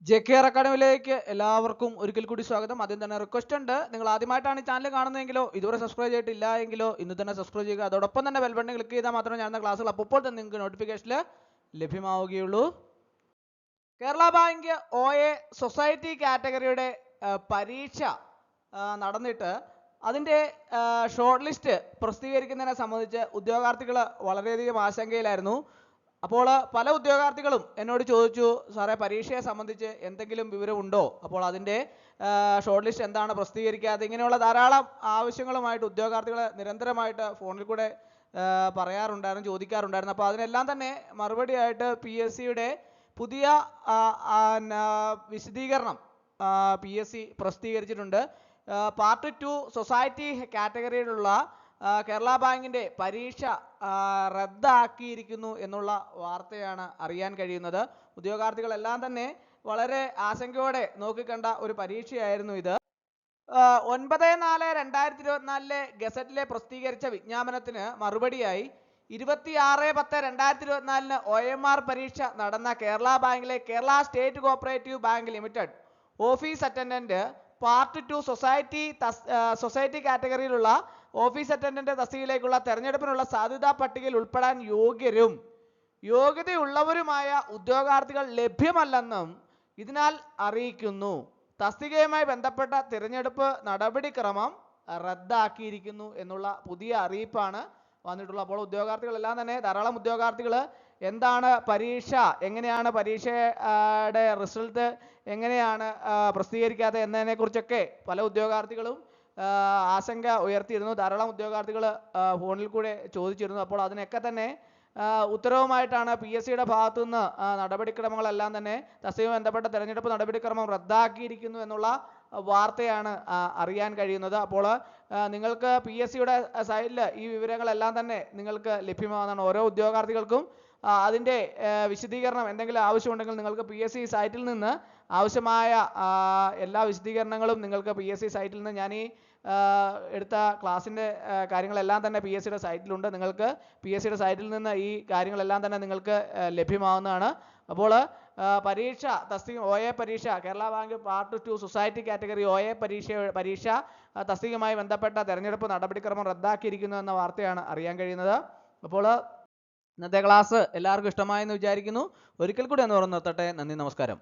JKR അക്കാഡമിയിലേക്ക് എല്ലാവർക്കും ഒരിക്കൽ കൂടി സ്വാഗതം. ആദ്യം തന്നെ റിക്വസ്റ്റ് ഉണ്ട്, നിങ്ങൾ ആദ്യമായിട്ടാണ് ഈ ചാനൽ കാണുന്നതെങ്കിലോ ഇതുവരെ സബ്സ്ക്രൈബ് ചെയ്തിട്ടില്ല എങ്കിലോ ഇന്ന് തന്നെ സബ്സ്ക്രൈബ് ചെയ്യുക. അതോടൊപ്പം തന്നെ ബെൽ ബട്ടൺ ക്ലിക്ക് ചെയ്താൽ മാത്രമേ ഞാൻ ക്ലാസ്സുകൾ അപ്പോൾ തന്നെ നിങ്ങൾക്ക് നോട്ടിഫിക്കേഷനിൽ ലഭ്യമാവുകയുള്ളൂ. കേരള ബാങ്ക് OA സൊസൈറ്റി കാറ്റഗറിയുടെ പരീക്ഷ നടന്നിട്ട് അതിൻ്റെ ഷോർട്ട് ലിസ്റ്റ് പ്രസിദ്ധീകരിക്കുന്നതിനെ സംബന്ധിച്ച് ഉദ്യോഗാർത്ഥികൾ വളരെയധികം ആശങ്കയിലായിരുന്നു. അപ്പോൾ പല ഉദ്യോഗാർത്ഥികളും എന്നോട് ചോദിച്ചു, സാറേ പരീക്ഷയെ സംബന്ധിച്ച് എന്തെങ്കിലും വിവരമുണ്ടോ, അപ്പോൾ അതിൻ്റെ ഷോർട്ട് ലിസ്റ്റ് എന്താണ് പ്രസിദ്ധീകരിക്കാതെ, ഇങ്ങനെയുള്ള ധാരാളം ആവശ്യങ്ങളുമായിട്ട് ഉദ്യോഗാർത്ഥികൾ നിരന്തരമായിട്ട് ഫോണിൽ കൂടെ പറയാറുണ്ടായിരുന്നു, ചോദിക്കാറുണ്ടായിരുന്നു. അപ്പോൾ അതിനെല്ലാം തന്നെ മറുപടിയായിട്ട് PSCയുടെ പുതിയ വിശദീകരണം PSC പ്രസിദ്ധീകരിച്ചിട്ടുണ്ട്. പാർട്ട് 2 സൊസൈറ്റി കാറ്റഗറിയിലുള്ള കേരള ബാങ്കിൻ്റെ പരീക്ഷ റദ്ദാക്കിയിരിക്കുന്നു എന്നുള്ള വാർത്തയാണ് അറിയാൻ കഴിയുന്നത്. ഉദ്യോഗാർത്ഥികളെല്ലാം തന്നെ വളരെ ആശങ്കയോടെ നോക്കിക്കണ്ട ഒരു പരീക്ഷയായിരുന്നു ഇത്. 9/4/2024 ഗസറ്റിലെ പ്രസിദ്ധീകരിച്ച വിജ്ഞാപനത്തിന് മറുപടിയായി 26/10/2024 OMR പരീക്ഷ നടന്ന കേരള ബാങ്കിലെ Kerala state cooperative bank limited office attendant part 2 society കാറ്റഗറിയിലുള്ള ഓഫീസ് അറ്റൻഡന്റ് തസ്തികയിലേക്കുള്ള തെരഞ്ഞെടുപ്പിനുള്ള സാധ്യതാ പട്ടികയിൽ ഉൾപ്പെടാൻ യോഗ്യരും യോഗ്യതയുള്ളവരുമായ ഉദ്യോഗാർത്ഥികൾ ലഭ്യമല്ലെന്നും ഇതിനാൽ അറിയിക്കുന്നു. തസ്തികയുമായി ബന്ധപ്പെട്ട തിരഞ്ഞെടുപ്പ് നടപടിക്രമം റദ്ദാക്കിയിരിക്കുന്നു എന്നുള്ള പുതിയ അറിയിപ്പാണ് വന്നിട്ടുള്ളത്. അപ്പോൾ ഉദ്യോഗാർത്ഥികളെല്ലാം തന്നെ, ധാരാളം ഉദ്യോഗാർത്ഥികൾ എന്താണ് പരീക്ഷ, എങ്ങനെയാണ് പരീക്ഷയുടെ റിസൾട്ട് എങ്ങനെയാണ് പ്രസിദ്ധീകരിക്കാതെ എന്നതിനെക്കുറിച്ചൊക്കെ പല ഉദ്യോഗാർത്ഥികളും ആശങ്ക ഉയർത്തിയിരുന്നു. ധാരാളം ഉദ്യോഗാർത്ഥികൾ ഫോണിൽ കൂടെ ചോദിച്ചിരുന്നു. അപ്പോൾ അതിനൊക്കെ തന്നെ ഉത്തരവുമായിട്ടാണ് PSCയുടെ ഭാഗത്തു നിന്ന് നടപടിക്രമങ്ങളെല്ലാം തന്നെ തസ്തികയുമായി ബന്ധപ്പെട്ട തെരഞ്ഞെടുപ്പ് നടപടിക്രമം റദ്ദാക്കിയിരിക്കുന്നു എന്നുള്ള വാർത്തയാണ് അറിയാൻ കഴിയുന്നത്. അപ്പോൾ നിങ്ങൾക്ക് PSCയുടെ സൈറ്റിൽ ഈ വിവരങ്ങളെല്ലാം തന്നെ നിങ്ങൾക്ക് ലഭ്യമാകുന്നതാണ്. ഓരോ ഉദ്യോഗാർത്ഥികൾക്കും അതിൻ്റെ വിശദീകരണം എന്തെങ്കിലും ആവശ്യമുണ്ടെങ്കിൽ നിങ്ങൾക്ക് PSC സൈറ്റിൽ നിന്ന് ആവശ്യമായ എല്ലാ വിശദീകരണങ്ങളും നിങ്ങൾക്ക് PSC സൈറ്റിൽ നിന്ന്, ഞാൻ ഈ എടുത്ത ക്ലാസ്സിൻ്റെ കാര്യങ്ങളെല്ലാം തന്നെ PSCയുടെ സൈറ്റിലുണ്ട്. നിങ്ങൾക്ക് PSCയുടെ സൈറ്റിൽ നിന്ന് ഈ കാര്യങ്ങളെല്ലാം തന്നെ നിങ്ങൾക്ക് ലഭ്യമാവുന്നതാണ്. അപ്പോൾ പരീക്ഷ തസ്തിക OA പരീക്ഷ Kerala bank part 2 society category OA പരീക്ഷ തസ്തികയുമായി ബന്ധപ്പെട്ട തെരഞ്ഞെടുപ്പ് നടപടിക്രമം റദ്ദാക്കിയിരിക്കുന്നു എന്ന വാർത്തയാണ് അറിയാൻ കഴിയുന്നത്. അപ്പോൾ ഇന്നത്തെ ക്ലാസ് എല്ലാവർക്കും ഇഷ്ടമായെന്ന് വിചാരിക്കുന്നു. ഒരിക്കൽ കൂടി ഒന്ന് ഓർമ്മ നിർത്തട്ടെ. നന്ദി, നമസ്കാരം.